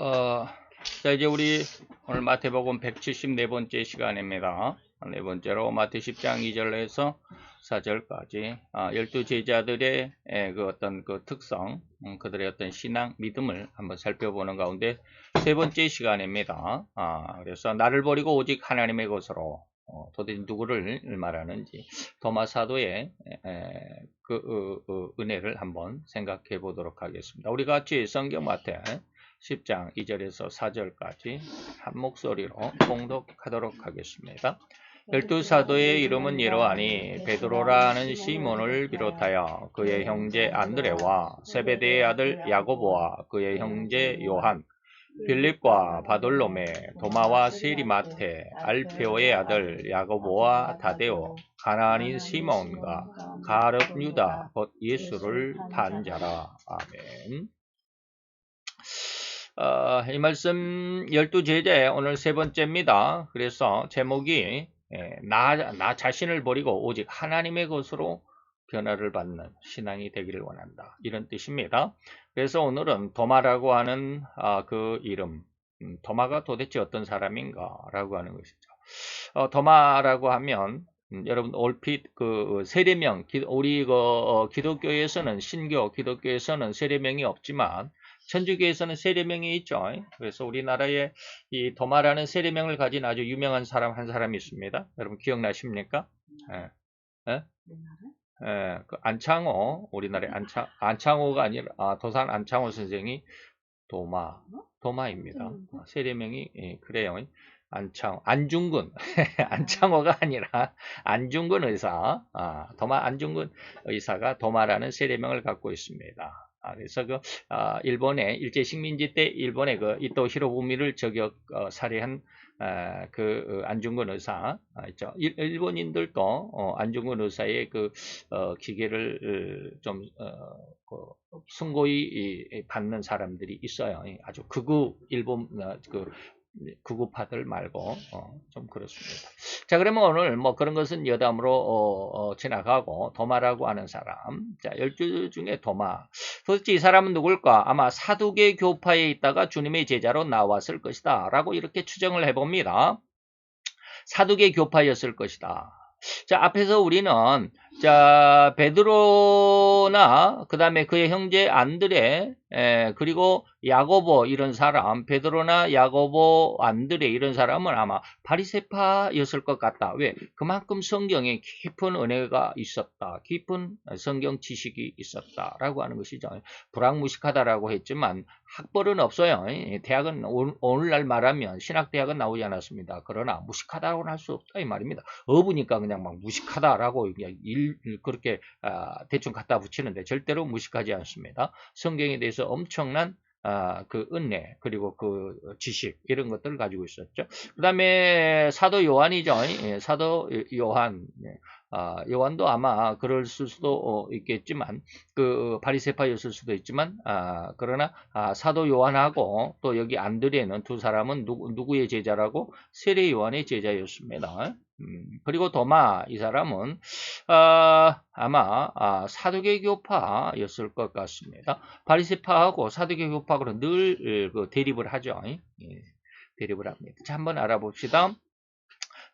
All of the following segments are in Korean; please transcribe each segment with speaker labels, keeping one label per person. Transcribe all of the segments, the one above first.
Speaker 1: 자, 이제 우리 오늘 마태복음 174번째 시간입니다. 네 번째로 마태 10장 2절에서 4절까지 12제자들의 그 어떤 그 특성, 그들의 어떤 신앙, 믿음을 한번 살펴보는 가운데 세 번째 시간입니다. 그래서 나를 버리고 오직 하나님의 것으로 도대체 누구를 말하는지 도마 사도의 은혜를 한번 생각해 보도록 하겠습니다. 우리 같이 성경 마태 10장 2절에서 4절까지 한 목소리로 봉독하도록 하겠습니다. 12사도의 이름은 이러하니 베드로라는 시몬을 비롯하여 그의 형제 안드레와 세베대의 아들 야고보와 그의 형제 요한, 빌립과 바돌로메, 도마와 세리마테, 알페오의 아들 야고보와 다데오, 가나안인 시몬과 가룟 유다 곧 예수를 판 자라. 아멘. 이 말씀 12제자의 오늘 세 번째입니다. 그래서 제목이 나 자신을 버리고 오직 하나님의 것으로 변화를 받는 신앙이 되기를 원한다. 이런 뜻입니다. 그래서 오늘은 도마라고 하는 그 이름, 도마가 도대체 어떤 사람인가 라고 하는 것이죠. 도마라고 하면 여러분 얼핏 그 세례명, 우리 기독교에서는 신교 기독교에서는 세례명이 없지만 천주교에서는 세례명이 있죠. 그래서 우리나라에 이 도마라는 세례명을 가진 아주 유명한 사람 한 사람이 있습니다. 여러분 기억나십니까? 그 안창호, 우리나라의 안창호가 아니라 도산 안창호 선생이 도마입니다. 세례명이 그래요. 안중근 안창호가 아니라 안중근 의사, 도마 안중근 의사가 도마라는 세례명을 갖고 있습니다. 그래서 일본의 일제 식민지 때 일본의 이토 히로부미를 살해한 그 안중근 의사 있죠. 일본인들도 안중근 의사의 기계를 좀 숭고히 받는 사람들이 있어요. 아주 극우 일본 극우파들 말고 좀 그렇습니다. 자, 그러면 오늘 뭐 그런 것은 여담으로 지나가고 도마라고 하는 사람, 자 12 중에 도마, 도대체 이 사람은 누굴까? 아마 사두개 교파에 있다가 주님의 제자로 나왔을 것이다 라고 이렇게 추정을 해봅니다. 사두개 교파였을 것이다. 자, 앞에서 우리는 자 베드로나 그 다음에 그의 형제 안드레, 그리고 야고보 이런 사람, 베드로나 야고보 안드레 이런 사람은 아마 바리새파였을 것 같다. 왜? 그만큼 성경에 깊은 은혜가 있었다, 깊은 성경 지식이 있었다라고 하는 것이죠. 불황무식하다라고 했지만 학벌은 없어요. 대학은 오늘날 말하면 신학대학은 나오지 않았습니다. 그러나 무식하다고는 할 수 없다 이 말입니다. 어부니까 그냥 막 무식하다라고 그냥 그렇게 대충 갖다 붙이는데 절대로 무식하지 않습니다. 성경에 대해서 엄청난 그 은혜 그리고 그 지식 이런 것들을 가지고 있었죠. 그 다음에 사도 요한이죠. 사도 요한. 요한도 아마 그럴 수도 있겠지만 그 바리새파였을 수도 있지만 그러나 사도 요한하고 또 여기 안드레는 두 사람은 누구의 제자라고? 세례 요한의 제자였습니다. 그리고 도마 이 사람은 아마 사두개교파였을 것 같습니다. 바리새파하고 사두개교파하고는 늘 대립을 하죠. 대립을 합니다. 자, 한번 알아봅시다.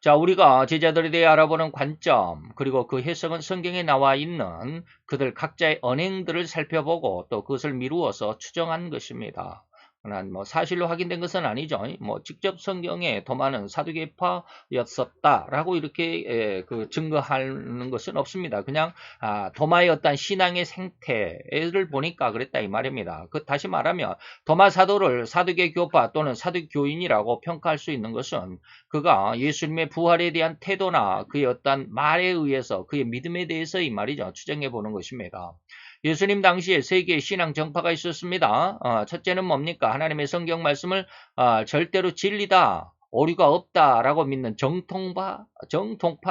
Speaker 1: 자, 우리가 제자들에 대해 알아보는 관점, 그리고 그 해석은 성경에 나와 있는 그들 각자의 언행들을 살펴보고 또 그것을 미루어서 추정한 것입니다. 뭐 사실로 확인된 것은 아니죠. 뭐 직접 성경에 도마는 사두개파였었다라고 이렇게 증거하는 것은 없습니다. 그냥 도마의 어떤 신앙의 생태를 보니까 그랬다 이 말입니다. 다시 말하면 도마 사도를 사두개교파 또는 사두교인이라고 평가할 수 있는 것은 그가 예수님의 부활에 대한 태도나 그의 어떤 말에 의해서 그의 믿음에 대해서 이 말이죠. 추정해 보는 것입니다. 예수님 당시에 세 개의 신앙 정파가 있었습니다. 첫째는 뭡니까? 하나님의 성경 말씀을 절대로 진리다, 오류가 없다라고 믿는 정통파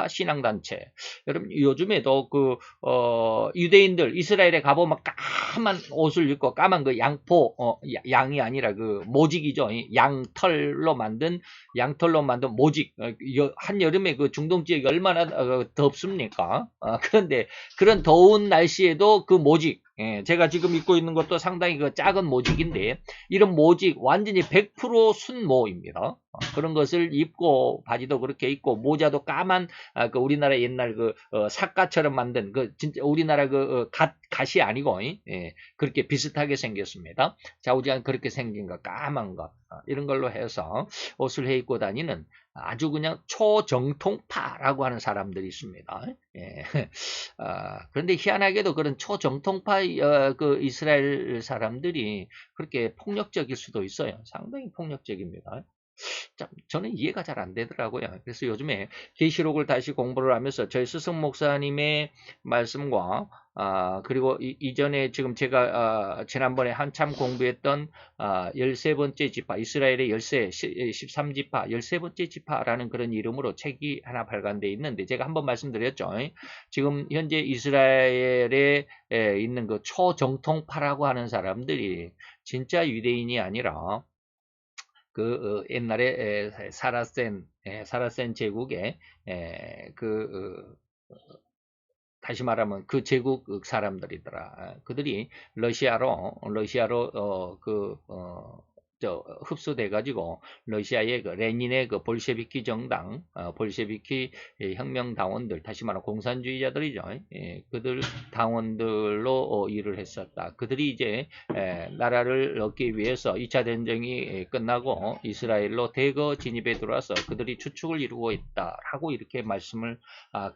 Speaker 1: 신앙단체. 여러분 요즘에도 유대인들 이스라엘에 가보면 까만 옷을 입고 까만 그 양이 아니라 그 모직이죠. 양털로 만든 모직. 한여름에 그 중동 지역이 얼마나 덥습니까? 그런데 그런 더운 날씨에도 그 모직 예, 제가 지금 입고 있는 것도 상당히 그 작은 모직인데, 이런 모직 완전히 100% 순모입니다. 그런 것을 입고, 바지도 그렇게 입고, 모자도 까만, 그 우리나라 옛날 그, 삿갓처럼 만든, 그, 진짜 우리나라 그, 갓이 아니고, 예, 그렇게 비슷하게 생겼습니다. 좌우지간 그렇게 생긴 거, 까만 거, 이런 걸로 해서 옷을 해 입고 다니는 아주 그냥 초정통파라고 하는 사람들이 있습니다. 예. 그런데 희한하게도 그런 초정통파 그 이스라엘 사람들이 그렇게 폭력적일 수도 있어요. 상당히 폭력적입니다. 참, 저는 이해가 잘 안 되더라고요. 그래서 요즘에 계시록을 다시 공부를 하면서 저희 스승 목사님의 말씀과 그리고 이전에 지금 제가 지난번에 한참 공부했던 13번째 지파, 이스라엘의 13지파, 13번째 지파라는 그런 이름으로 책이 하나 발간되어 있는데, 제가 한번 말씀드렸죠. 지금 현재 이스라엘에 있는 그 초정통파라고 하는 사람들이 진짜 유대인이 아니라 그 옛날에 사라센 제국의 그 다시 말하면 그 제국 사람들이더라. 그들이 러시아로 흡수돼 가지고 러시아의 그 레닌의 그 볼셰비키 정당, 볼셰비키 혁명 당원들, 다시 말하면 공산주의자들이죠. 그들 당원들로 일을 했었다. 그들이 이제 나라를 얻기 위해서 2차 전쟁이 끝나고 이스라엘로 대거 진입에 들어와서 그들이 추축을 이루고 있다라고 이렇게 말씀을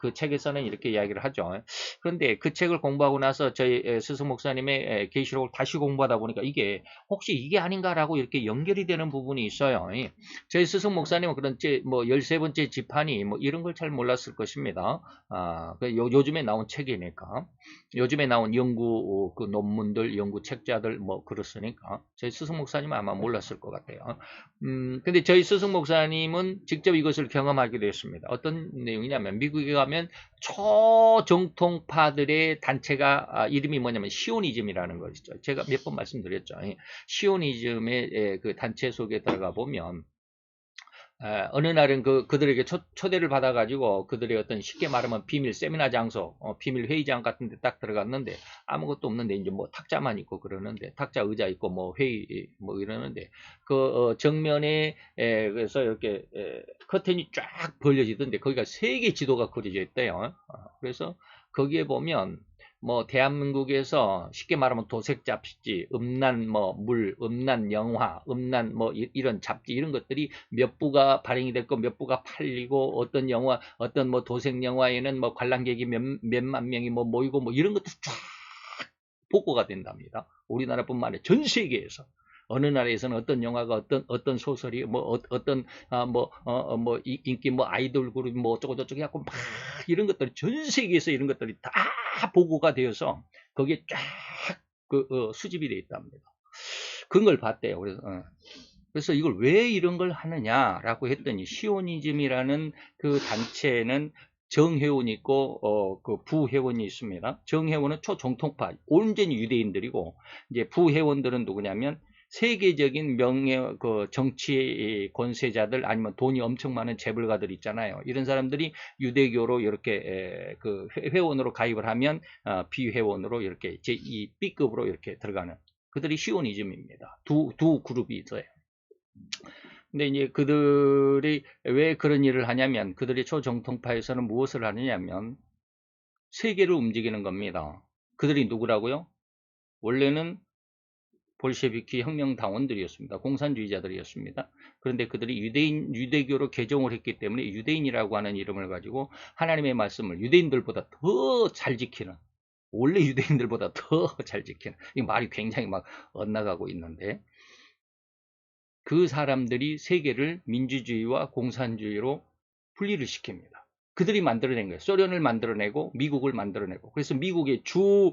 Speaker 1: 그 책에서는 이렇게 이야기를 하죠. 그런데 그 책을 공부하고 나서 저희 스승 목사님의 계시록을 다시 공부하다 보니까 이게 혹시 이게 아닌가라고 이렇게 연결이 되는 부분이 있어요. 저희 스승 목사님은 그런 뭐 13번째 지판이 뭐 이런 걸 잘 몰랐을 것입니다. 요즘에 나온 책이니까. 요즘에 나온 연구 그 논문들, 연구 책자들 뭐 그렇으니까 저희 스승 목사님은 아마 몰랐을 것 같아요. 근데 저희 스승 목사님은 직접 이것을 경험하기도 했습니다. 어떤 내용이냐면 미국에 가면 초정통파들의 단체가 이름이 뭐냐면 시오니즘이라는 것이죠. 제가 몇 번 말씀드렸죠. 시오니즘의 그 단체 속에 들어가 보면 어느 날은 그들에게 초대를 받아가지고 그들의 어떤 쉽게 말하면 비밀 세미나 장소, 비밀 회의장 같은 데 딱 들어갔는데 아무것도 없는데 이제 뭐 탁자만 있고 그러는데 탁자 의자 있고 뭐 회의 뭐 이러는데 그 정면에 그래서 이렇게 커튼이 쫙 벌려지던데 거기가 세계 지도가 그려져 있대요. 그래서 거기에 보면 뭐 대한민국에서 쉽게 말하면 도색 잡지, 음란 뭐 물, 음란 영화, 음란 뭐 이런 잡지 이런 것들이 몇 부가 발행이 됐고 몇 부가 팔리고 어떤 영화, 어떤 뭐 도색 영화에는 뭐 관람객이 몇만 명이 뭐 모이고 뭐 이런 것들이 쫙 보고가 된답니다. 우리나라뿐만 아니라 전 세계에서. 어느 나라에서는 어떤 영화가 어떤 소설이 뭐 어떤 뭐 인기 뭐 아이돌 그룹 뭐 어쩌고 저쩌고 해갖고 막 이런 것들이 전 세계에서 이런 것들이 다 보고가 되어서 거기에 쫙 수집이 되어 있답니다. 그런 걸 봤대요. 그래서 이걸 왜 이런 걸 하느냐라고 했더니 시오니즘이라는 그 단체는 정회원이 있고 그 부회원이 있습니다. 정회원은 초정통파 온전히 유대인들이고 이제 부회원들은 누구냐면 세계적인 명예 그 정치 권세자들 아니면 돈이 엄청 많은 재벌가들 있잖아요. 이런 사람들이 유대교로 이렇게 그 회원으로 가입을 하면 비회원으로 이렇게 제2 B급으로 이렇게 들어가는 그들이 시오니즘입니다. 두 그룹이 있어요. 근데 이제 그들이 왜 그런 일을 하냐면 그들이 초정통파에서는 무엇을 하느냐면 세계를 움직이는 겁니다. 그들이 누구라고요? 원래는 볼셰비키 혁명당원들이었습니다. 공산주의자들이었습니다. 그런데 그들이 유대교로 개종을 했기 때문에 유대인이라고 하는 이름을 가지고 하나님의 말씀을 유대인들보다 더 잘 지키는 원래 유대인들보다 더 잘 지키는 이 말이 굉장히 막 엇나가고 있는데 그 사람들이 세계를 민주주의와 공산주의로 분리를 시킵니다. 그들이 만들어낸 거예요. 소련을 만들어내고 미국을 만들어내고 그래서 미국의 주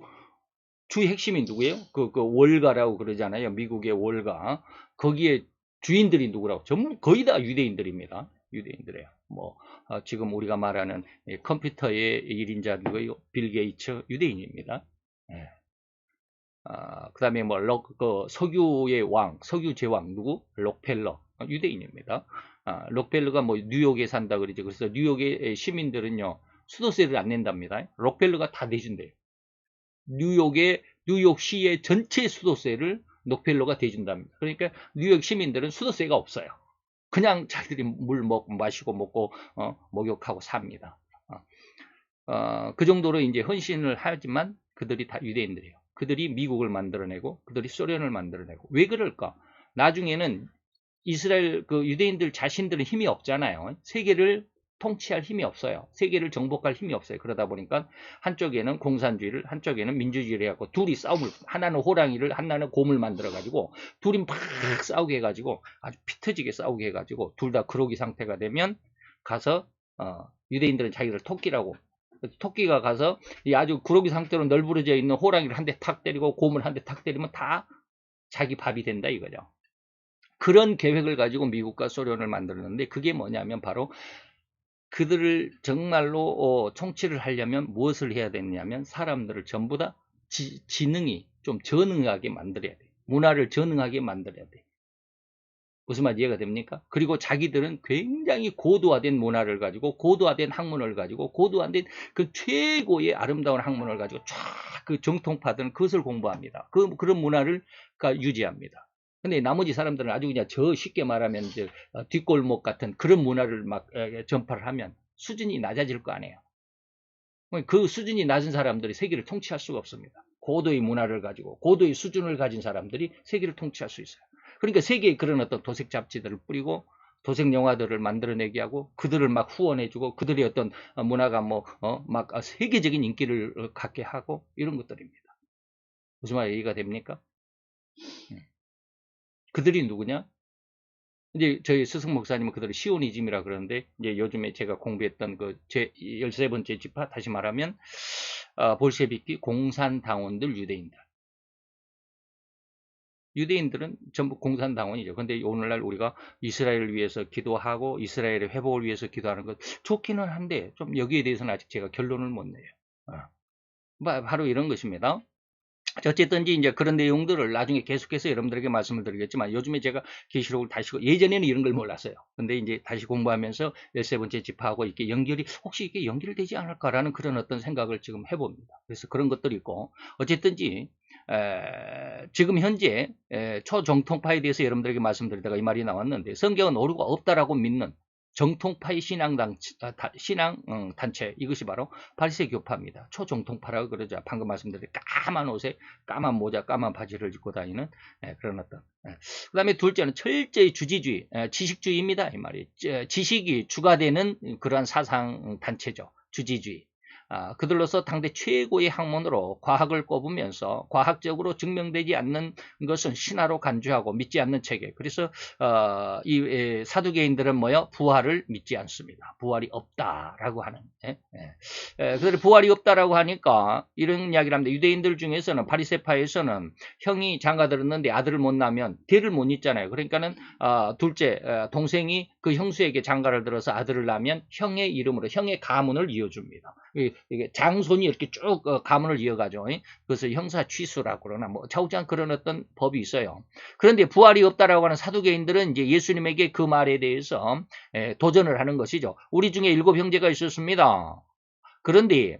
Speaker 1: 핵심이 누구예요? 그 월가라고 그러잖아요. 미국의 월가. 거기에 주인들이 누구라고? 전부 거의 다 유대인들입니다. 유대인들이에요. 뭐 지금 우리가 말하는 컴퓨터의 1인자 누구예요? 빌 게이츠 유대인입니다. 예. 그 다음에 뭐 석유의 왕, 석유 제왕 누구? 록펠러 유대인입니다. 록펠러가 뭐 뉴욕에 산다 그러죠. 그래서 뉴욕의 시민들은요 수도세를 안 낸답니다. 록펠러가 다 내준대요. 뉴욕시의 전체 수도세를 록펠러가 대준답니다. 그러니까 뉴욕 시민들은 수도세가 없어요. 그냥 자기들이 물 마시고 먹고 목욕하고 삽니다. 그 정도로 이제 헌신을 하지만 그들이 다 유대인들이에요. 그들이 미국을 만들어내고 그들이 소련을 만들어내고. 왜 그럴까? 나중에는 이스라엘 그 유대인들 자신들은 힘이 없잖아요. 세계를 통치할 힘이 없어요. 세계를 정복할 힘이 없어요. 그러다 보니까 한쪽에는 공산주의를, 한쪽에는 민주주의를 해갖고 둘이 싸움을, 하나는 호랑이를, 하나는 곰을 만들어가지고 둘이 막 싸우게 해가지고 아주 피 터지게 싸우게 해가지고 둘 다 그러기 상태가 되면 가서 유대인들은 자기를 토끼라고, 토끼가 가서 이 아주 그러기 상태로 널브러져 있는 호랑이를 한 대 탁 때리고 곰을 한 대 탁 때리면 다 자기 밥이 된다 이거죠. 그런 계획을 가지고 미국과 소련을 만들었는데 그게 뭐냐면 바로 그들을 정말로 통치를 하려면 무엇을 해야 되느냐면 사람들을 전부 다 지능이 좀 전능하게 만들어야 돼. 문화를 전능하게 만들어야 돼. 무슨 말 이해가 됩니까? 그리고 자기들은 굉장히 고도화된 문화를 가지고 고도화된 학문을 가지고 고도화된 그 최고의 아름다운 학문을 가지고 쫙 그 정통파들은 그것을 공부합니다. 그런 문화를 유지합니다. 근데 나머지 사람들은 아주 그냥 저 쉽게 말하면 이제 뒷골목 같은 그런 문화를 막 전파를 하면 수준이 낮아질 거 아니에요. 그 수준이 낮은 사람들이 세계를 통치할 수가 없습니다. 고도의 문화를 가지고 고도의 수준을 가진 사람들이 세계를 통치할 수 있어요. 그러니까 세계에 그런 어떤 도색 잡지들을 뿌리고 도색 영화들을 만들어내게 하고 그들을 막 후원해주고 그들의 어떤 문화가 막 세계적인 인기를 갖게 하고 이런 것들입니다. 무슨 말 이해가 됩니까? 그들이 누구냐? 이제 저희 스승 목사님은 그들을 시오니즘이라 그러는데 이제 요즘에 제가 공부했던 그 제 13번째 지파 다시 말하면 볼셰비키 공산당원들 유대인들. 유대인들은 전부 공산당원이죠. 근데 오늘날 우리가 이스라엘을 위해서 기도하고 이스라엘의 회복을 위해서 기도하는 것 좋기는 한데 좀 여기에 대해서는 아직 제가 결론을 못 내요. 바로 이런 것입니다. 어쨌든지 이제 그런 내용들을 나중에 계속해서 여러분들에게 말씀을 드리겠지만 요즘에 제가 계시록을 다시 예전에는 이런 걸 몰랐어요. 근데 이제 다시 공부하면서 13번째 지파하고 이렇게 연결이 혹시 이게 연결되지 않을까라는 그런 어떤 생각을 지금 해봅니다. 그래서 그런 것들이 있고 어쨌든지 지금 현재 초정통파에 대해서 여러분들에게 말씀드리다가 이 말이 나왔는데 성경은 오류가 없다라고 믿는 정통파의 신앙 단체 이것이 바로 바리새 교파입니다. 초정통파라고 그러죠. 방금 말씀드린 까만 옷에 까만 모자, 까만 바지를 입고 다니는 그런 어떤. 그 다음에 둘째는 철저히 주지주의, 지식주의입니다. 이 말이 지식이 주가 되는 그러한 사상 단체죠. 주지주의. 그들로서 당대 최고의 학문으로 과학을 꼽으면서 과학적으로 증명되지 않는 것은 신화로 간주하고 믿지 않는 체계. 그래서 이 사두개인들은 뭐요? 부활을 믿지 않습니다. 부활이 없다라고 하는. 그들이 부활이 없다라고 하니까 이런 이야기를 합니다. 유대인들 중에서는 바리새파에서는 형이 장가 들었는데 아들을 못 낳으면 대를 못 잇잖아요. 그러니까는 둘째 동생이 그 형수에게 장가를 들어서 아들을 낳으면 형의 이름으로 형의 가문을 이어줍니다. 이게 장손이 이렇게 쭉 가문을 이어가죠. 그래서 형사 취수라고 그러나 뭐 좌우장 그런 어떤 법이 있어요. 그런데 부활이 없다라고 하는 사두개인들은 이제 예수님에게 그 말에 대해서 도전을 하는 것이죠. 우리 중에 7 형제가 있었습니다. 그런데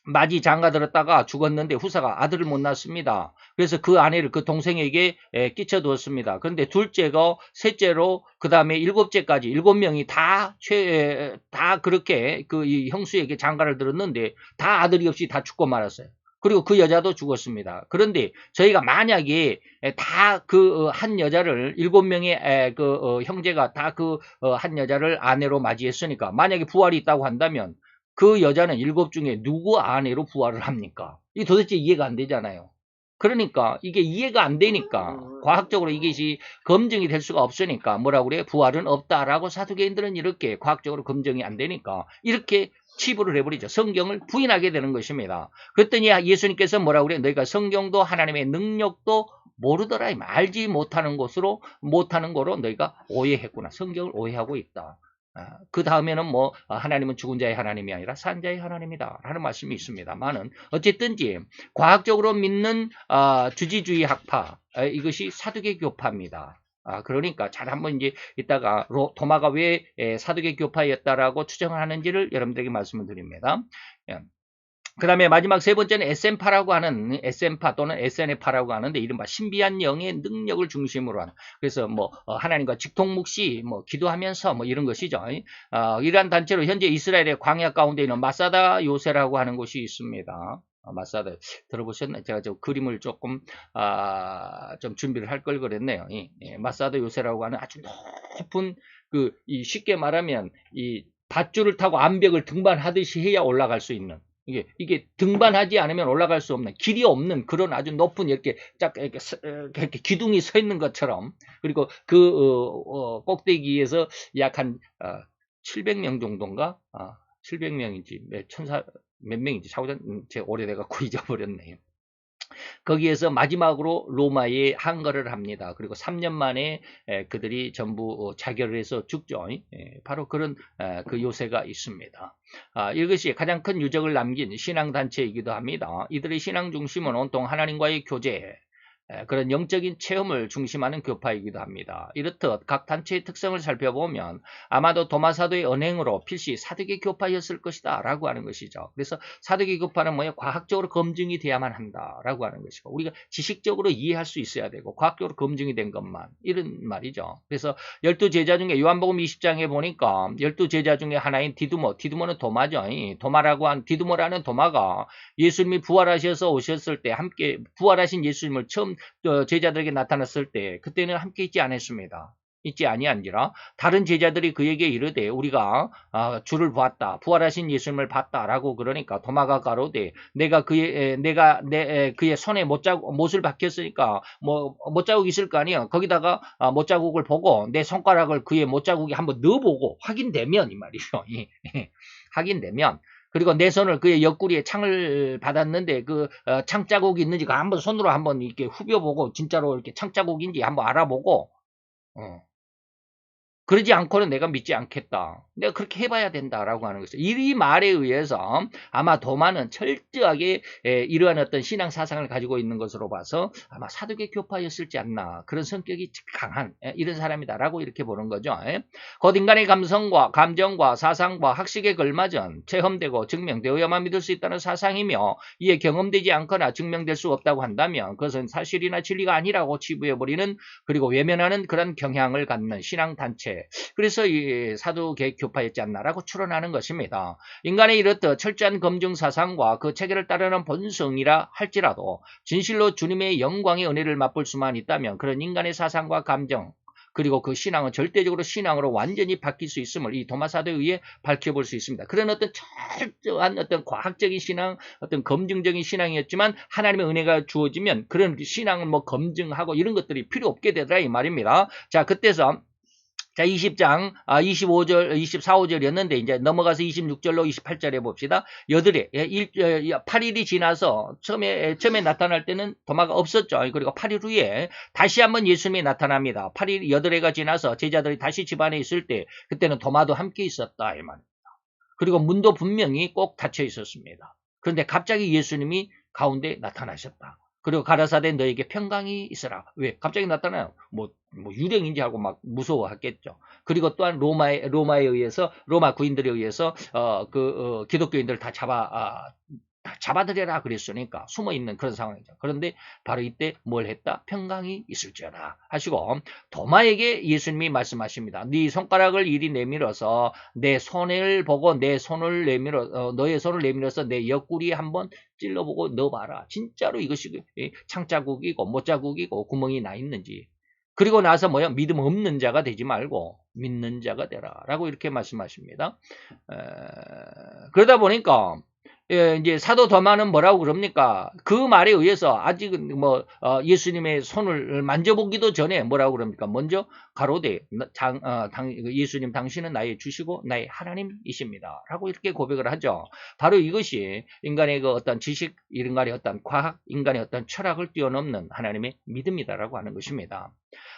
Speaker 1: 마지 장가 들었다가 죽었는데 후사가 아들을 못 낳습니다. 그래서 그 아내를 그 동생에게 끼쳐두었습니다. 그런데 둘째고 셋째로 그 다음에 7째까지 7명이 다 그렇게 그 이 형수에게 장가를 들었는데 다 아들이 없이 다 죽고 말았어요. 그리고 그 여자도 죽었습니다. 그런데 저희가 만약에 다 그 한 여자를 7명의 그 형제가 다 그 한 여자를 아내로 맞이했으니까 만약에 부활이 있다고 한다면 그 여자는 7 중에 누구 아내로 부활을 합니까? 이 도대체 이해가 안 되잖아요. 그러니까 이게 이해가 안 되니까 과학적으로 이것이 검증이 될 수가 없으니까 뭐라고 그래요? 부활은 없다라고 사두개인들은 이렇게 과학적으로 검증이 안 되니까 이렇게 치부를 해버리죠. 성경을 부인하게 되는 것입니다. 그랬더니 예수님께서 뭐라고 그래요? 너희가 성경도 하나님의 능력도 모르더라. 알지 못하는 거로 너희가 오해했구나. 성경을 오해하고 있다. 그 다음에는 뭐 하나님은 죽은 자의 하나님이 아니라 산 자의 하나님이다 라는 말씀이 있습니다만은 어쨌든지 과학적으로 믿는 주지주의 학파 이것이 사두개 교파입니다. 그러니까 잘 한번 이제 이따가 도마가 왜 사두개 교파였다라고 추정을 하는지를 여러분들에게 말씀을 드립니다. 그 다음에 마지막 세 번째는 SN파라고 하는, SN파 또는 SNF파라고 하는데, 이른바 신비한 영의 능력을 중심으로 하는, 그래서 뭐 하나님과 직통묵시 뭐 기도하면서 뭐 이런 것이죠. 이러한 단체로 현재 이스라엘의 광야 가운데 있는 마사다 요새라고 하는 곳이 있습니다. 마사다 들어보셨나요? 제가 저 그림을 조금 좀 준비를 할 걸 그랬네요. 마사다 요새라고 하는 아주 높은, 이 쉽게 말하면 이 밧줄을 타고 암벽을 등반하듯이 해야 올라갈 수 있는, 이게 등반하지 않으면 올라갈 수 없는, 길이 없는 그런 아주 높은, 이렇게 쫙 이렇게 기둥이 서 있는 것처럼, 그리고 그 꼭대기에서 약 한 700명 정도인가? 700명인지 몇 명인지 제가 오래돼 갖고 잊어버렸네요. 거기에서 마지막으로 로마에 항거를 합니다. 그리고 3년 만에 그들이 전부 자결을 해서 죽죠. 바로 그런 그 요새가 있습니다. 이것이 가장 큰 유적을 남긴 신앙단체이기도 합니다. 이들의 신앙 중심은 온통 하나님과의 교제, 그런 영적인 체험을 중심하는 교파이기도 합니다. 이렇듯 각 단체의 특성을 살펴보면 아마도 도마사도의 언행으로 필시 사두개 교파였을 것이다 라고 하는 것이죠. 그래서 사두개 교파는 뭐예요? 과학적으로 검증이 돼야만 한다 라고 하는 것이고, 우리가 지식적으로 이해할 수 있어야 되고 과학적으로 검증이 된 것만, 이런 말이죠. 그래서 12제자 중에 요한복음 20장에 보니까 12제자 중에 하나인 디두모는 도마죠. 디두모라는 도마가 예수님이 부활하셔서 오셨을 때 함께 부활하신 예수님을 처음 제자들에게 나타났을 때 그때는 함께 있지 않았습니다. 있지 아니한지라 다른 제자들이 그에게 이르되 우리가 주를 보았다, 부활하신 예수님을 봤다라고 그러니까 도마가 가로되 내가 그의 손에 못을 박혔으니까 뭐 못자국 있을 거 아니야. 거기다가 못자국을 보고 내 손가락을 그의 못자국에 한번 넣어보고 확인되면, 이 말이죠. 확인되면, 그리고 내 손을 그의 옆구리에 창을 받았는데 그 창자국이 있는지 한번 손으로 한번 이렇게 후벼보고 진짜로 이렇게 창자국인지 한번 알아보고, 그러지 않고는 내가 믿지 않겠다. 내가 그렇게 해봐야 된다라고 하는 것이죠. 이 말에 의해서 아마 도마는 철저하게 이러한 어떤 신앙 사상을 가지고 있는 것으로 봐서 아마 사두개 교파였을지 않나, 그런 성격이 강한 이런 사람이다라고 이렇게 보는 거죠. 곧 인간의 감성과 감정과 사상과 학식에 걸맞은 체험되고 증명되어야만 믿을 수 있다는 사상이며, 이에 경험되지 않거나 증명될 수 없다고 한다면 그것은 사실이나 진리가 아니라고 치부해버리는, 그리고 외면하는 그런 경향을 갖는 신앙단체, 그래서 이 사두개 교파였지 않나라고 추론하는 것입니다. 인간의 이렇듯 철저한 검증 사상과 그 체계를 따르는 본성이라 할지라도 진실로 주님의 영광의 은혜를 맛볼 수만 있다면 그런 인간의 사상과 감정, 그리고 그 신앙은 절대적으로 신앙으로 완전히 바뀔 수 있음을 이 도마사도에 의해 밝혀볼 수 있습니다. 그런 어떤 철저한 어떤 과학적인 신앙, 어떤 검증적인 신앙이었지만 하나님의 은혜가 주어지면 그런 신앙을 뭐 검증하고 이런 것들이 필요 없게 되더라 이 말입니다. 자, 그때서 자, 20장 25절, 24, 5절이었는데 이제 넘어가서 26절로 28절에 봅시다. 여드레 8일이 지나서 처음에 나타날 때는 도마가 없었죠. 그리고 8일 후에 다시 한번 예수님이 나타납니다. 8일 여드레가 지나서 제자들이 다시 집안에 있을 때 그때는 도마도 함께 있었다 이 말입니다. 그리고 문도 분명히 꼭 닫혀 있었습니다. 그런데 갑자기 예수님이 가운데 나타나셨다. 그리고 가라사대 너에게 평강이 있으라. 왜? 갑자기 나타나요. 뭐 유령인지 하고 막 무서워했겠죠. 그리고 또한 로마에 의해서, 로마 구인들에 의해서 기독교인들 다 잡아들여라 그랬으니까 숨어있는 그런 상황이죠. 그런데 바로 이때 뭘 했다? 평강이 있을지어다 하시고 도마에게 예수님이 말씀하십니다. 네 손가락을 이리 내밀어서 내 손을 보고 내 손을 너의 손을 내밀어서 내 옆구리에 한번 찔러보고 넣어봐라. 진짜로 이것이 창자국이고 못자국이고 구멍이 나 있는지. 그리고 나서 믿음 없는 자가 되지 말고 믿는 자가 되라 라고 이렇게 말씀하십니다. 그러다 보니까 이제 사도 도마는 뭐라고 그럽니까? 그 말에 의해서 아직은 예수님의 손을 만져보기도 전에 뭐라고 그럽니까? 먼저 가로되 예수님 당신은 나의 주시고 나의 하나님이십니다. 라고 이렇게 고백을 하죠. 바로 이것이 인간의 그 어떤 지식, 인간의 어떤 과학, 인간의 어떤 철학을 뛰어넘는 하나님의 믿음이다라고 하는 것입니다.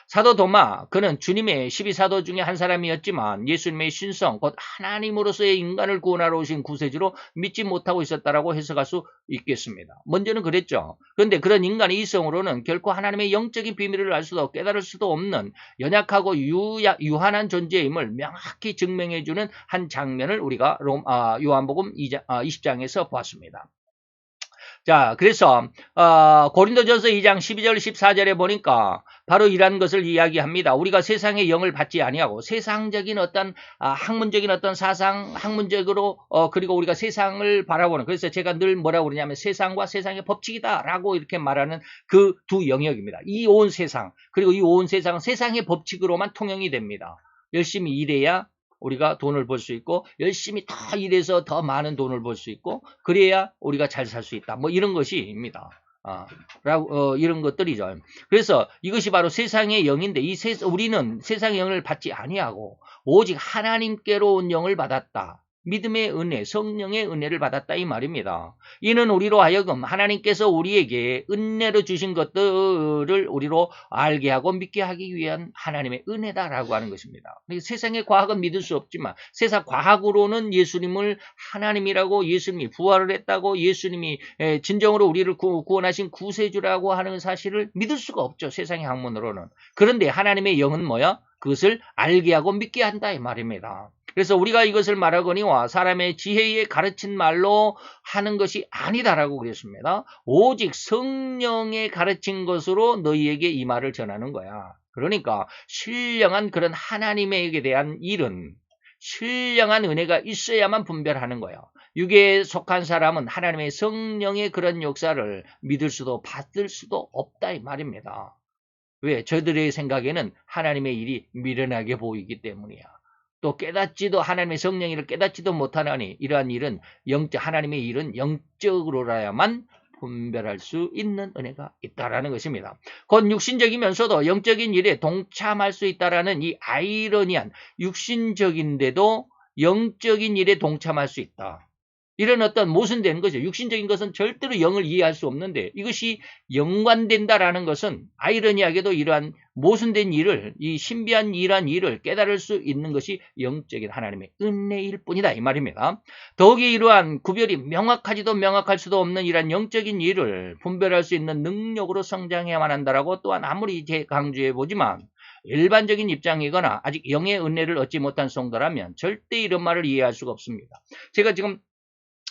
Speaker 1: 사도 도마, 그는 주님의 12사도 중에 한 사람이었지만 예수님의 신성, 곧 하나님으로서의 인간을 구원하러 오신 구세주로 믿지 못하고 있었다라고 해석할 수 있겠습니다. 먼저는 그랬죠. 그런데 그런 인간의 이성으로는 결코 하나님의 영적인 비밀을 알 수도 깨달을 수도 없는 연약하고 유한한 존재임을 명확히 증명해주는 한 장면을 우리가 요한복음 20장에서 보았습니다. 자, 그래서 고린도전서 2장 12절 14절에 보니까 바로 이러한 것을 이야기합니다. 우리가 세상의 영을 받지 아니하고 세상적인 어떤 학문적인 어떤 사상, 학문적으로 그리고 우리가 세상을 바라보는, 그래서 제가 늘 뭐라고 그러냐면 세상과 세상의 법칙이다라고 이렇게 말하는 그 두 영역입니다. 이 온 세상, 그리고 이 온 세상은 세상의 법칙으로만 통용이 됩니다. 열심히 일해야 우리가 돈을 벌 수 있고, 열심히 더 일해서 더 많은 돈을 벌 수 있고, 그래야 우리가 잘 살 수 있다. 뭐 이런 것입니다. 이런 것들이죠. 그래서 이것이 바로 세상의 영인데, 우리는 세상의 영을 받지 아니하고 오직 하나님께로 온 영을 받았다. 믿음의 은혜, 성령의 은혜를 받았다 이 말입니다. 이는 우리로 하여금 하나님께서 우리에게 은혜로 주신 것들을 우리로 알게 하고 믿게 하기 위한 하나님의 은혜다라고 하는 것입니다. 세상의 과학은 믿을 수 없지만 세상 과학으로는 예수님을 하나님이라고, 예수님이 부활을 했다고, 예수님이 진정으로 우리를 구원하신 구세주라고 하는 사실을 믿을 수가 없죠. 세상의 학문으로는. 그런데 하나님의 영은 뭐야? 그것을 알게 하고 믿게 한다 이 말입니다. 그래서 우리가 이것을 말하거니와 사람의 지혜에 가르친 말로 하는 것이 아니다라고 그랬습니다. 오직 성령에 가르친 것으로 너희에게 이 말을 전하는 거야. 그러니까 신령한 그런 하나님에게 대한 일은 신령한 은혜가 있어야만 분별하는 거예요. 육에 속한 사람은 하나님의 성령의 그런 역사를 믿을 수도 받을 수도 없다 이 말입니다. 왜? 저들의 생각에는 하나님의 일이 미련하게 보이기 때문이야. 또 깨닫지도, 하나님의 성령을 깨닫지도 못하나니 이러한 일은 하나님의 일은 영적으로라야만 분별할 수 있는 은혜가 있다라는 것입니다. 곧 육신적이면서도 영적인 일에 동참할 수 있다라는 이 아이러니한, 육신적인데도 영적인 일에 동참할 수 있다. 이런 어떤 모순되는 거죠. 육신적인 것은 절대로 영을 이해할 수 없는데 이것이 연관된다라는 것은 아이러니하게도 이러한 모순된 일을, 이 신비한 이러한 일을 깨달을 수 있는 것이 영적인 하나님의 은혜일 뿐이다 이 말입니다. 더욱이 이러한 구별이 명확하지도 명확할 수도 없는 이러한 영적인 일을 분별할 수 있는 능력으로 성장해야만 한다라고 또한 아무리 강조해 보지만 일반적인 입장이거나 아직 영의 은혜를 얻지 못한 성도라면 절대 이런 말을 이해할 수가 없습니다. 제가 지금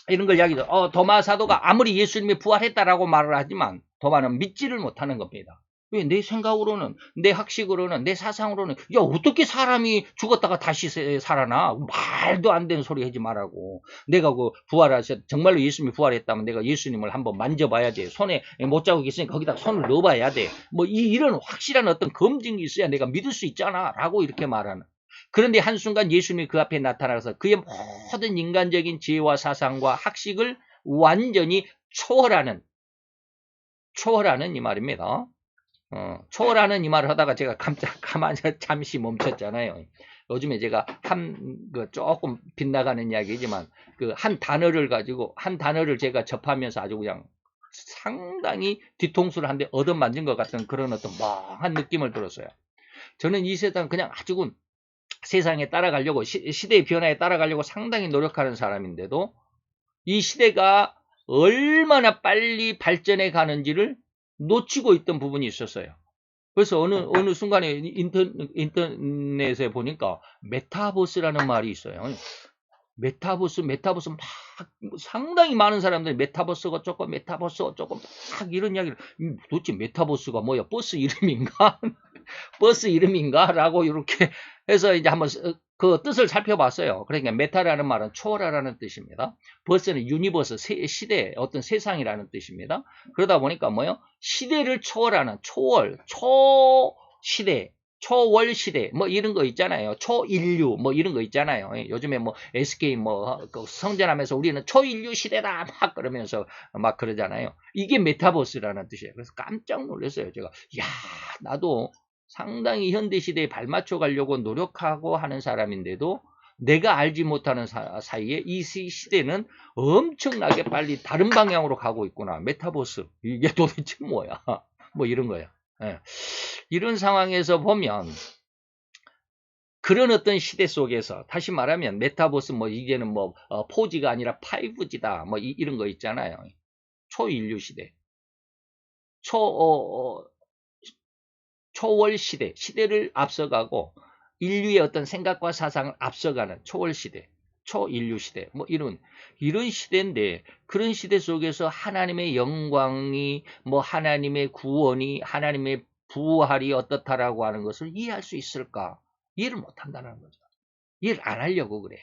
Speaker 1: 이런 걸 이야기죠. 도마 사도가 아무리 예수님이 부활했다라고 말을 하지만 도마는 믿지를 못하는 겁니다. 왜? 내 생각으로는, 내 학식으로는, 내 사상으로는 야 어떻게 사람이 죽었다가 다시 살아나? 말도 안 되는 소리 하지 말라고. 내가 그 정말로 예수님이 부활했다면 내가 예수님을 한번 만져봐야 돼. 손에 못자국이 있으니까 거기다 손을 넣어봐야 돼. 뭐 이런 확실한 어떤 검증이 있어야 내가 믿을 수 있잖아 라고 이렇게 말하는. 그런데 한순간 예수님이 그 앞에 나타나서 그의 모든 인간적인 지혜와 사상과 학식을 완전히 초월하는 이 말입니다. 초월하는 이 말을 하다가 제가 가만히 잠시 멈췄잖아요. 요즘에 제가 조금 빗나가는 이야기지만 한 단어를 제가 접하면서 아주 그냥 상당히 뒤통수를 한 대 얻어맞은 것 같은 그런 어떤 멍한 느낌을 들었어요. 저는 이 세상 그냥 아주 세상에 따라가려고, 시대의 변화에 따라가려고 상당히 노력하는 사람인데도 이 시대가 얼마나 빨리 발전해 가는지를 놓치고 있던 부분이 있었어요. 그래서 어느 순간에 인터넷에 보니까 메타버스라는 말이 있어요. 메타버스 막 상당히 많은 사람들이 메타버스가 어쩌고 막 이런 이야기를, 도대체 메타버스가 뭐야? 버스 이름인가? 버스 이름인가? 라고 이렇게 해서 이제 한번 그 뜻을 살펴봤어요. 그러니까 메타라는 말은 초월하라는 뜻입니다. 버스는 유니버스, 시대, 어떤 세상이라는 뜻입니다. 그러다 보니까 뭐요? 시대를 초월하는 초시대, 초월시대, 뭐 이런 거 있잖아요. 초인류, 뭐 이런 거 있잖아요. 요즘에 뭐 SK 성전하면서 우리는 초인류 시대다 막 그러면서 막 그러잖아요. 이게 메타버스라는 뜻이에요. 그래서 깜짝 놀랐어요. 제가, 야, 나도 상당히 현대시대에 발맞춰 가려고 노력하고 하는 사람인데도 내가 알지 못하는 사이에 이 시대는 엄청나게 빨리 다른 방향으로 가고 있구나. 메타버스. 이게 도대체 뭐야? 뭐 이런 거예요. 예. 이런 상황에서 보면 그런 어떤 시대 속에서 다시 말하면 메타버스 이제는 4G가 아니라 5G다. 이런 거 있잖아요. 초인류 시대. 초월 시대를 앞서가고 인류의 어떤 생각과 사상을 앞서가는 초월 시대. 초인류 시대, 뭐 이런 시대인데, 그런 시대 속에서 하나님의 영광이, 뭐 하나님의 구원이, 하나님의 부활이 어떻다라고 하는 것을 이해할 수 있을까? 이해를 못 한다는 거죠. 이해를 안 하려고 그래요.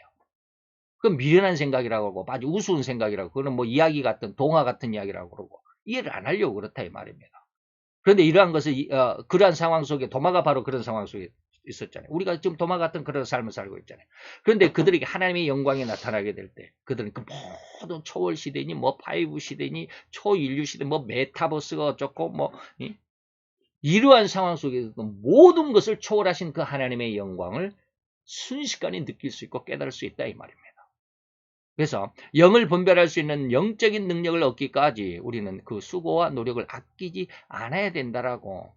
Speaker 1: 그건 미련한 생각이라고 하고, 아주 우스운 생각이라고, 그거는 뭐 이야기 같은, 동화 같은 이야기라고 그러고, 이해를 안 하려고 그렇다 이 말입니다. 그런데 이러한 것을, 그러한 상황 속에, 도마가 바로 그런 상황 속에 있었잖아요. 우리가 지금 도마 같은 그런 삶을 살고 있잖아요. 그런데 그들에게 하나님의 영광이 나타나게 될 때, 그들은 그 모든 초월 시대니, 뭐 파이브 시대니, 초인류 시대, 뭐 메타버스가 어쩌고, 뭐, 이러한 상황 속에서도 모든 것을 초월하신 그 하나님의 영광을 순식간에 느낄 수 있고 깨달을 수 있다 이 말입니다. 그래서 영을 분별할 수 있는 영적인 능력을 얻기까지 우리는 그 수고와 노력을 아끼지 않아야 된다라고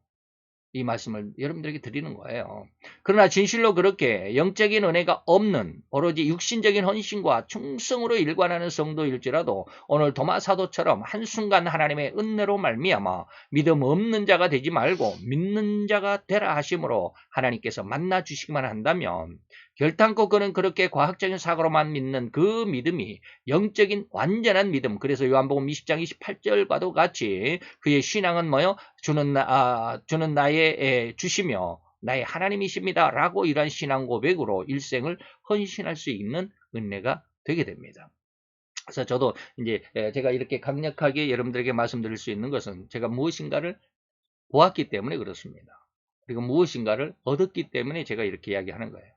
Speaker 1: 이 말씀을 여러분들에게 드리는 거예요. 그러나 진실로 그렇게 영적인 은혜가 없는 오로지 육신적인 헌신과 충성으로 일관하는 성도일지라도 오늘 도마 사도처럼 한순간 하나님의 은혜로 말미암아 믿음 없는 자가 되지 말고 믿는 자가 되라 하심으로 하나님께서 만나 주시기만 한다면 결단코 그는 그렇게 과학적인 사고로만 믿는 그 믿음이 영적인 완전한 믿음, 그래서 요한복음 20장 28절과도 같이 그의 신앙은 뭐요? 주는 나의 주시며 나의 하나님이십니다 라고 이러한 신앙 고백으로 일생을 헌신할 수 있는 은혜가 되게 됩니다. 그래서 저도 이제 제가 이렇게 강력하게 여러분들에게 말씀드릴 수 있는 것은 제가 무엇인가를 보았기 때문에 그렇습니다. 그리고 무엇인가를 얻었기 때문에 제가 이렇게 이야기하는 거예요.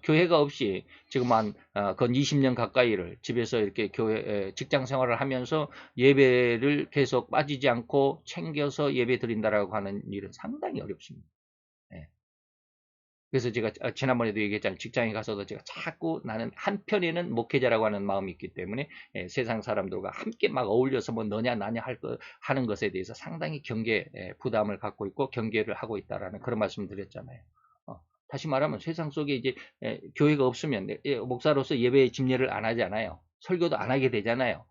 Speaker 1: 교회가 없이 지금 한 건 20년 가까이를 집에서 이렇게 교회 직장 생활을 하면서 예배를 계속 빠지지 않고 챙겨서 예배 드린다라고 하는 일은 상당히 어렵습니다. 예. 그래서 제가 지난번에도 얘기했잖아요. 직장에 가서도 제가 자꾸 나는 한편에는 목회자라고 하는 마음이 있기 때문에 세상 사람들과 함께 막 어울려서 뭐 너냐 나냐 하는 것에 대해서 상당히 부담을 갖고 있고 경계를 하고 있다라는 그런 말씀을 드렸잖아요. 다시 말하면 세상 속에 이제 교회가 없으면 목사로서 예배 집례를 안 하잖아요. 설교도 안 하게 되잖아요.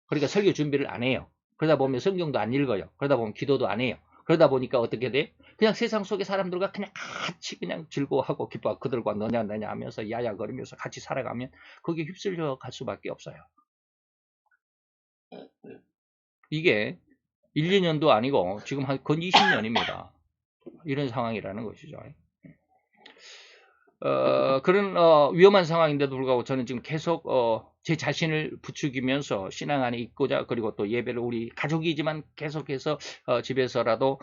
Speaker 1: 그러니까 설교 준비를 안 해요. 그러다 보면 성경도 안 읽어요. 그러다 보면 기도도 안 해요. 그러다 보니까 어떻게 돼? 그냥 세상 속의 사람들과 그냥 같이 그냥 즐거워하고 기뻐하고 그들과 너냐 하면서 야야거리면서 같이 살아가면 거기에 휩쓸려 갈 수밖에 없어요. 이게 1, 2년도 아니고 지금 건 20년입니다. 이런 상황이라는 것이죠. 그런 위험한 상황인데도 불구하고 저는 지금 계속 제 자신을 부추기면서 신앙 안에 있고자, 그리고 또 예배를 우리 가족이지만 계속해서 집에서라도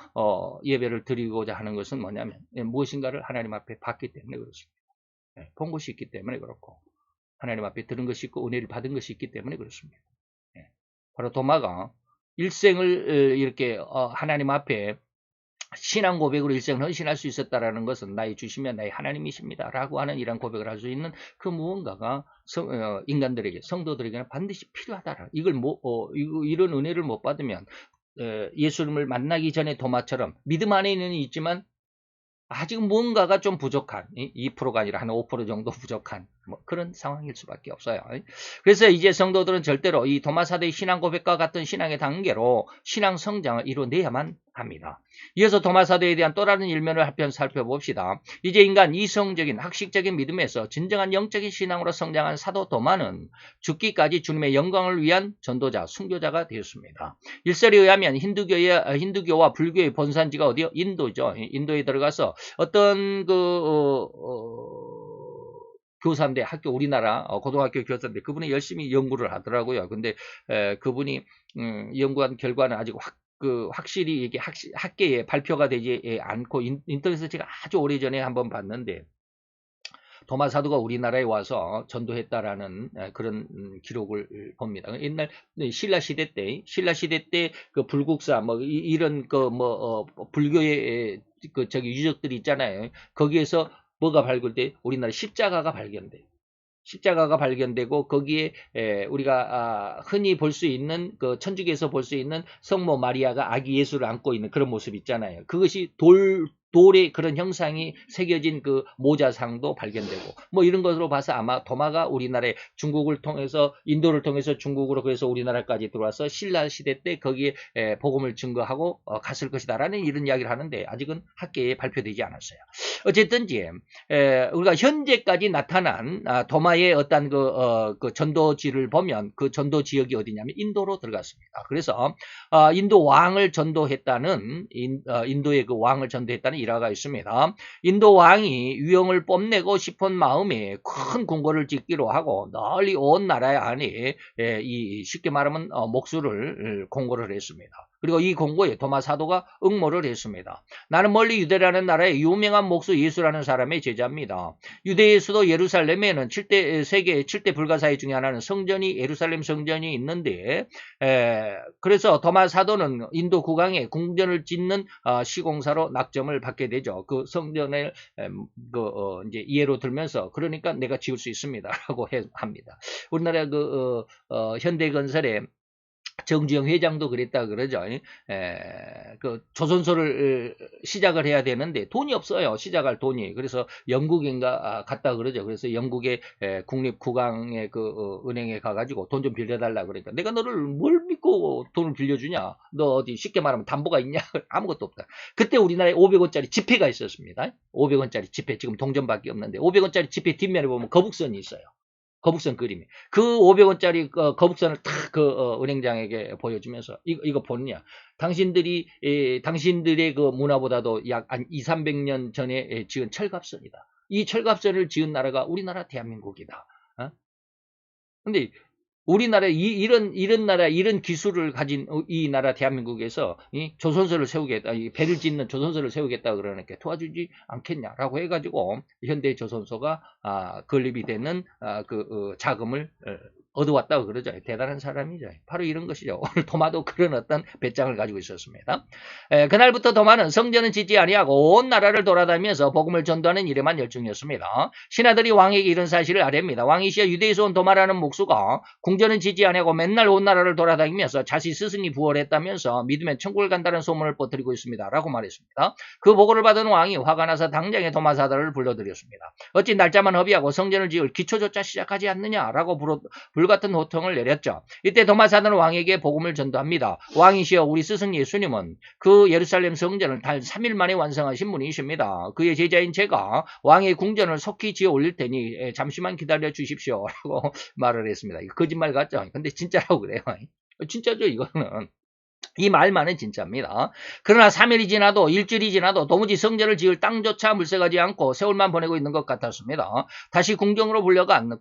Speaker 1: 예배를 드리고자 하는 것은 뭐냐면 무엇인가를 하나님 앞에 받기 때문에 그렇습니다. 본 것이 있기 때문에 그렇고 하나님 앞에 들은 것이 있고 은혜를 받은 것이 있기 때문에 그렇습니다. 바로 도마가 일생을 이렇게 하나님 앞에 신앙 고백으로 일생을 헌신할 수 있었다라는 것은 나의 주시면 나의 하나님이십니다 라고 하는 이런 고백을 할 수 있는 그 무언가가 인간들에게, 성도들에게는 반드시 필요하다. 이런 은혜를 못 받으면 예수님을 만나기 전에 도마처럼 믿음 안에는 있지만 아직 뭔가가 좀 부족한, 2%가 아니라 한 5% 정도 부족한 뭐 그런 상황일 수밖에 없어요. 그래서 이제 성도들은 절대로 이 도마사대의 신앙 고백과 같은 신앙의 단계로 신앙 성장을 이뤄내야만 합니다. 이어서 도마사대에 대한 또 다른 일면을 한편 살펴봅시다. 이제 인간 이성적인 학식적인 믿음에서 진정한 영적인 신앙으로 성장한 사도 도마는 죽기까지 주님의 영광을 위한 전도자, 순교자가 되었습니다. 일설에 의하면 힌두교와 불교의 본산지가 어디요? 인도죠. 인도에 들어가서 어떤 교사인데 학교 우리나라 고등학교 교사인데 그분이 열심히 연구를 하더라고요. 근데 그분이 연구한 결과는 아직 확실히 이게 학계에 발표가 되지 않고 인터넷에서 제가 아주 오래전에 한번 봤는데 도마 사도가 우리나라에 와서 전도했다라는 그런 기록을 봅니다. 옛날 신라 시대 때 그 불국사 뭐 이런 불교의 유적들이 있잖아요. 거기에서 뭐가 발굴돼? 우리나라 십자가가 발견되고 거기에 우리가 흔히 볼 수 있는 그 천주교에서 볼 수 있는 성모 마리아가 아기 예수를 안고 있는 그런 모습 있잖아요. 그것이 돌의 그런 형상이 새겨진 그 모자상도 발견되고 뭐 이런 것으로 봐서 아마 도마가 우리나라에 중국을 통해서 인도를 통해서 중국으로 그래서 우리나라까지 들어와서 신라 시대 때 거기에 복음을 증거하고 갔을 것이다라는 이런 이야기를 하는데 아직은 학계에 발표되지 않았어요. 어쨌든지 우리가 현재까지 나타난 도마의 어떤 그 전도지를 보면 그 전도 지역이 어디냐면 인도로 들어갔습니다. 그래서 인도 왕을 전도했다는 인도의 그 왕을 전도했다는 일화가 있습니다. 인도 왕이 유영을 뽐내고 싶은 마음에 큰 궁궐을 짓기로 하고 널리 온 나라 안에 쉽게 말하면 목수를 공고를 했습니다. 그리고 이 공고에 도마 사도가 응모를 했습니다. 나는 멀리 유대라는 나라의 유명한 목수 예수라는 사람의 제자입니다. 유대의 수도 예루살렘에는 세계 7대 불가사의 중에 하나는 성전이 예루살렘 성전이 있는데 그래서 도마 사도는 인도 국왕에 궁전을 짓는 시공사로 낙점을 받게 되죠. 그 성전을 이제 이해로 들면서 그러니까 내가 지을 수 있습니다라고 합니다. 우리나라 현대건설에 정지영 회장도 그랬다 그러죠. 그 조선소를 시작을 해야 되는데 돈이 없어요. 시작할 돈이. 그래서 영국인가 갔다 그러죠. 그래서 영국의 국립국왕의 은행에 가가지고 돈 좀 빌려달라 그러니까 내가 너를 뭘 믿고 돈을 빌려주냐? 너 어디 쉽게 말하면 담보가 있냐? 아무것도 없다. 그때 우리나라에 500원짜리 지폐가 있었습니다. 500원짜리 지폐 지금 동전밖에 없는데 500원짜리 지폐 뒷면에 보면 거북선이 있어요. 거북선 그림이. 그 500원짜리 거북선을 탁 은행장에게 보여주면서 이거 보느냐. 당신들의 그 문화보다도 약 한 200~300년 전에 지은 철갑선이다. 이 철갑선을 지은 나라가 우리나라 대한민국이다. 근데 우리나라 이런 나라 이런 기술을 가진 이 나라 대한민국에서 조선소를 세우겠다, 배를 짓는 조선소를 세우겠다 그러니까 도와주지 않겠냐라고 해가지고 현대 조선소가 건립이 되는 자금을 얻어왔다고 그러죠. 대단한 사람이죠. 바로 이런 것이죠. 오늘 도마도 그런 어떤 배짱을 가지고 있었습니다. 그날부터 도마는 성전은 짓지 아니하고 온 나라를 돌아다니면서 복음을 전도하는 일에만 열중이었습니다. 신하들이 왕에게 이런 사실을 아뢰입니다. 왕이시여 유대에서 온 도마라는 목수가 궁전은 짓지 아니하고 맨날 온 나라를 돌아다니면서 자신 스승이 부활했다면서 믿으면 천국을 간다는 소문을 퍼뜨리고 있습니다. 라고 말했습니다. 그 보고를 받은 왕이 화가 나서 당장에 도마 사도를 불러들였습니다. 어찌 날짜만 허비하고 성전을 지을 기초조차 시작하지 않느냐라고 불같은 호통을 내렸죠. 이때 도마 사도는 왕에게 복음을 전도합니다. 왕이시여 우리 스승 예수님은 그 예루살렘 성전을 단 3일 만에 완성하신 분이십니다. 그의 제자인 제가 왕의 궁전을 속히 지어 올릴 테니 잠시만 기다려 주십시오. 라고 말을 했습니다. 이거 거짓말 같죠? 근데 진짜라고 그래요. 진짜죠 이거는. 이 말만은 진짜입니다. 그러나 3일이 지나도 일주일이 지나도 도무지 성전을 지을 땅조차 물색하지 않고 세월만 보내고 있는 것 같았습니다. 다시 궁전으로 불려간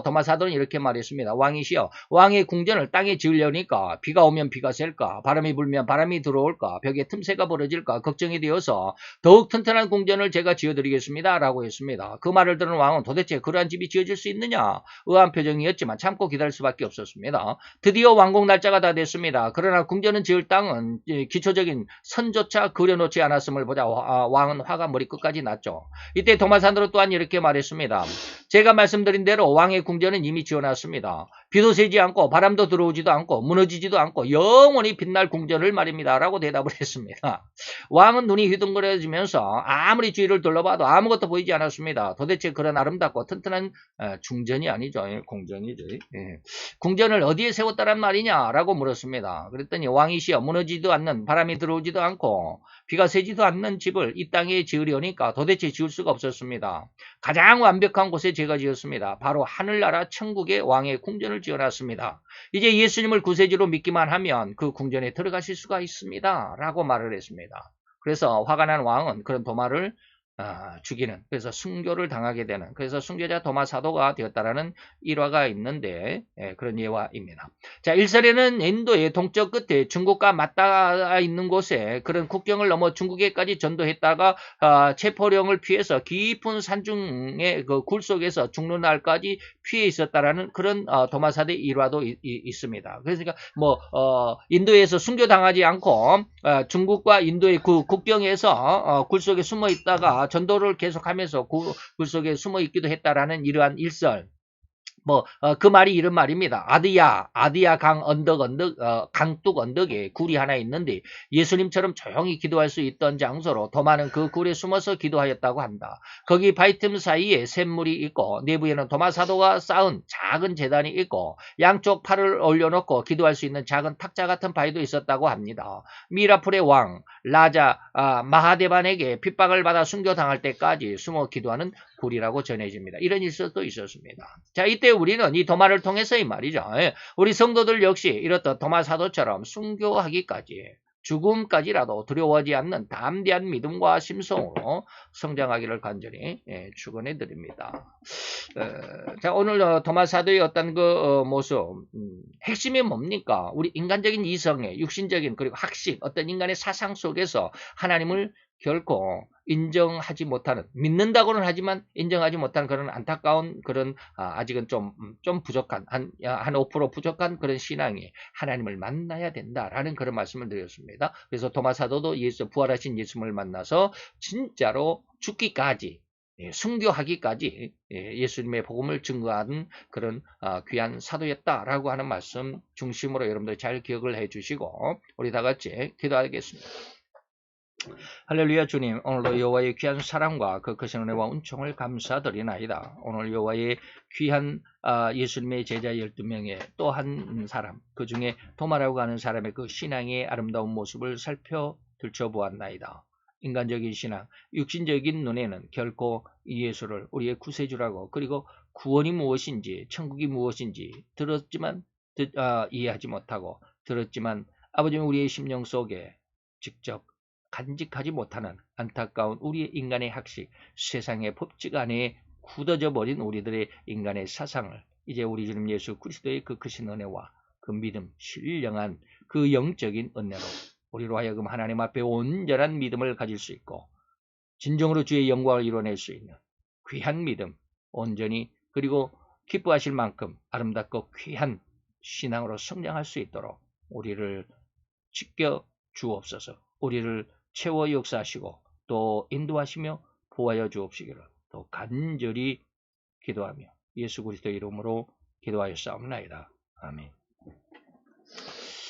Speaker 1: 도마 사도는 이렇게 말했습니다. 왕이시여 왕의 궁전을 땅에 지으려니까 비가 오면 비가 셀까 바람이 불면 바람이 들어올까 벽에 틈새가 벌어질까 걱정이 되어서 더욱 튼튼한 궁전을 제가 지어드리겠습니다. 라고 했습니다. 그 말을 들은 왕은 도대체 그러한 집이 지어질 수 있느냐 의아한 표정이었지만 참고 기다릴 수밖에 없었습니다. 드디어 완공 날짜가 다 됐습니다. 그러나 궁전은 지을 땅은 기초적인 선조차 그려놓지 않았음을 보자 왕은 화가 머리끝까지 났죠. 이때 도마 사도 또한 이렇게 말했습니다. 제가 말씀드린 대로 왕의 궁전은 이미 지어놨습니다. 비도 새지 않고 바람도 들어오지도 않고 무너지지도 않고 영원히 빛날 궁전을 말입니다. 라고 대답을 했습니다. 왕은 눈이 휘둥그레지면서 아무리 주위를 둘러봐도 아무것도 보이지 않았습니다. 도대체 그런 아름답고 튼튼한 중전이 아니죠. 궁전이죠. 궁전을 어디에 세웠다란 말이냐라고 물었습니다. 그랬더니 왕이시여 무너지지도 않는 바람이 들어오지도 않고 비가 새지도 않는 집을 이 땅에 지으려니까 도대체 지을 수가 없었습니다. 가장 완벽한 곳에 제가 지었습니다. 바로 하늘나라 천국의 왕의 궁전을 지어놨습니다. 이제 예수님을 구세주로 믿기만 하면 그 궁전에 들어가실 수가 있습니다. 라고 말을 했습니다. 그래서 화가 난 왕은 그런 도마를 죽이는 그래서 순교를 당하게 되는 그래서 순교자 도마 사도가 되었다라는 일화가 있는데 그런 예화입니다. 자 1설에는 인도의 동쪽 끝에 중국과 맞닿아 있는 곳에 그런 국경을 넘어 중국에까지 전도했다가 체포령을 피해서 깊은 산중의 그 굴 속에서 죽는 날까지 피해 있었다라는 그런 도마 사도의 일화도 있습니다. 그러니까 인도에서 순교당하지 않고 중국과 인도의 그 국경에서 굴 속에 숨어 있다가 전도를 계속하면서 굴 속에 숨어 있기도 했다라는 이러한 일설. 그 말이 이런 말입니다. 아드야 강둑 언덕에 굴이 하나 있는데 예수님처럼 조용히 기도할 수 있던 장소로 도마는 그 굴에 숨어서 기도하였다고 한다. 거기 바위틈 사이에 샘물이 있고 내부에는 도마 사도가 쌓은 작은 제단이 있고 양쪽 팔을 올려놓고 기도할 수 있는 작은 탁자 같은 바위도 있었다고 합니다. 미라풀의 왕 라자 마하데반에게 핍박을 받아 순교당할 때까지 숨어 기도하는 굴이라고 전해집니다. 이런 일도 있었습니다. 자, 이때 우리는 이 도마를 통해서 이 말이죠. 우리 성도들 역시 이렇듯 도마 사도처럼 순교하기까지 죽음까지라도 두려워하지 않는 담대한 믿음과 심성으로 성장하기를 간절히 축원해 드립니다. 자, 오늘 도마 사도의 어떤 모습, 핵심이 뭡니까? 우리 인간적인 이성의 육신적인 그리고 학식, 어떤 인간의 사상 속에서 하나님을 결코 인정하지 못하는, 믿는다고는 하지만 인정하지 못하는 그런 안타까운 그런 아직은 좀 부족한 한 5% 부족한 그런 신앙이 하나님을 만나야 된다라는 그런 말씀을 드렸습니다. 그래서 도마 사도도 부활하신 예수님을 만나서 진짜로 죽기까지 순교하기까지 예수님의 복음을 증거하는 그런 귀한 사도였다라고 하는 말씀 중심으로 여러분들 잘 기억을 해주시고 우리 다 같이 기도하겠습니다. 할렐루야. 주님, 오늘도 여호와의 귀한 사랑과 그 크신 은혜와 은총을 감사드리나이다. 오늘 여호와의 귀한 예수님의 제자 12명의 또 한 사람, 그 중에 도마라고 하는 사람의 그 신앙의 아름다운 모습을 살펴 들춰보았나이다. 인간적인 신앙, 육신적인 눈에는 결코 예수를 우리의 구세주라고, 그리고 구원이 무엇인지, 천국이 무엇인지 들었지만 이해하지 못하고, 들었지만 아버지는 우리의 심령 속에 직접 간직하지 못하는 안타까운 우리의 인간의 학식, 세상의 법칙 안에 굳어져 버린 우리들의 인간의 사상을 이제 우리 주님 예수 그리스도의 그 크신 은혜와 그 믿음, 신령한 그 영적인 은혜로 우리로 하여금 하나님 앞에 온전한 믿음을 가질 수 있고 진정으로 주의 영광을 이뤄낼 수 있는 귀한 믿음, 온전히 그리고 기뻐하실 만큼 아름답고 귀한 신앙으로 성장할 수 있도록 우리를 지켜 주옵소서. 우리를 채워 역사하시고 또 인도하시며 보호하여 주옵시기를 또 간절히 기도하며 예수 그리스도의 이름으로 기도하였사옵나이다. 아멘.